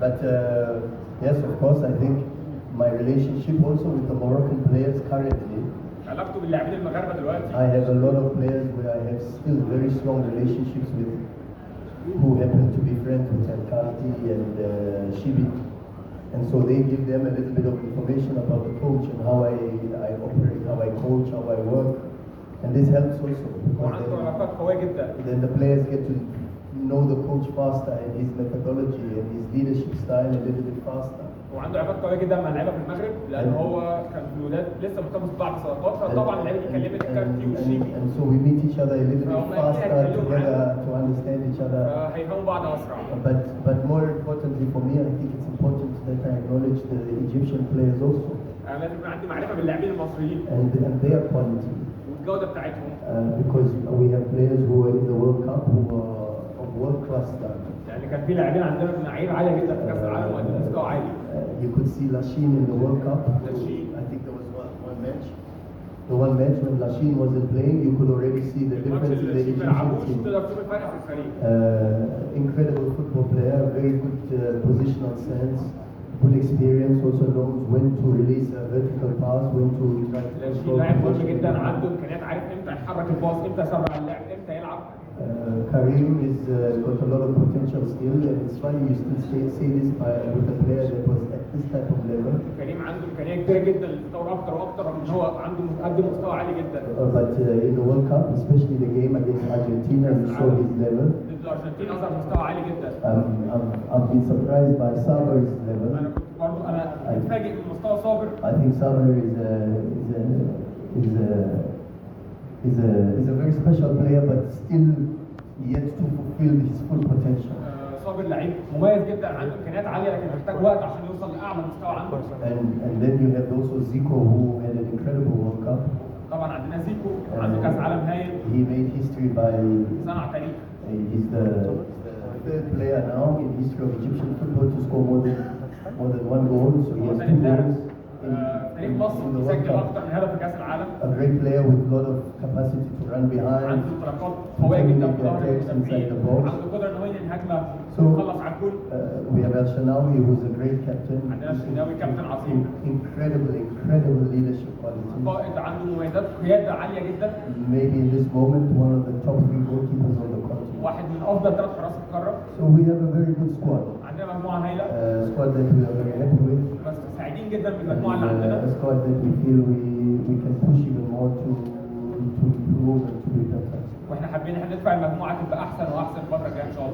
But yes, of course, I think my relationship also with the Moroccan players currently, علاقته باللاعبين المغاربه دلوقتي I have a lot of players where I have still very strong relationships with, who happen to be friends with Alkati and Shibi. And so they give them a little bit of information about the coach and how I operate, how I coach, how I work. And this helps also. وعنده علاقات قويه جدا. Then the players get to know the coach faster and his methodology and his leadership style a little bit faster. وعنده علاقات قويه جدا مع اللعيبه في المغرب لان هو كان في الوداد لسه مرتبط ببعض صداقات فطبعا اللعيبه دي كلمت الكارتي والشيبي. And so we meet each other a little bit faster together to understand each other. هيفهموا بعض اسرع. But more importantly for me, I think it's important that I acknowledge the Egyptian players also. لازم يكون عندي معرفه باللاعبين المصريين. And their quality. والجوده بتاعتهم. Because we have players who are in the World Cup who are of world class standard. يعني كان في لاعبين عندنا بمعايير عاليه جدا في كاس العالم وقدموا مستوى عالي. You could see Lachine in the World Cup. Lachine. I think there was one match. The one match when Lachine wasn't playing, you could already see the difference in the Egyptian team. Incredible football player, very good positional sense, good experience, also knows when to release a vertical pass, when to try to control. لاعب مهم جدا عنده امكانيات عارف امتى يحرك الباص، امتى يسرع اللعب، امتى يلعب. Karim is got a lot of potential still, and it's funny you still say this with a player that was at this type of level. كريم عنده امكانيه كبيره جدا للتطور اكتر واكتر رغم ان هو عنده مقدم مستوى عالي جدا. But in the World Cup, especially the game against Argentina, you saw his level. ضد الارجنتين اظهر مستوى عالي جدا. I've been surprised by Saber's level. انا كنت برضه متفاجئ من مستوى صابر. I think Saber is a very special player, but still yet to fulfill his full potential. صابر لعيب مميز جدا عنده امكانيات عاليه لكن محتاج وقت عشان يوصل لاعلى مستوى عنده. And then you have also Zico who had an incredible World Cup. طبعا عندنا زيكو عنده كاس عالم هايل. He made history by صنع تاريخ. He's the third player now in history of Egyptian football to score more than one goal. So he has 2 goals. تاريخ مصر يسجل اكتر من هدف في كاس العالم. A great player with a lot of capacity to run behind. عنده انطلاقات قويه جدا في ظهر المدافعين. عنده قدره ان هو ينهي الهجمه ويخلص على الكل. We have El Shenawi who's a great captain. عندنا الشناوي كابتن عظيم. Incredible leadership qualities. قائد عنده مميزات قياده عاليه جدا. Maybe in this moment one of the top 3 goalkeepers on the continent. واحد من افضل 3 حراس القاره. So we have a very good squad. عندنا مجموعه هايله. Squad that we are very happy with. بس سعيدين جدا بالمجموعه اللي عندنا. A squad that we feel we can push even more to improve and to be better. واحنا حابين ان احنا ندفع المجموعه تبقى احسن واحسن الفتره الجايه ان شاء الله.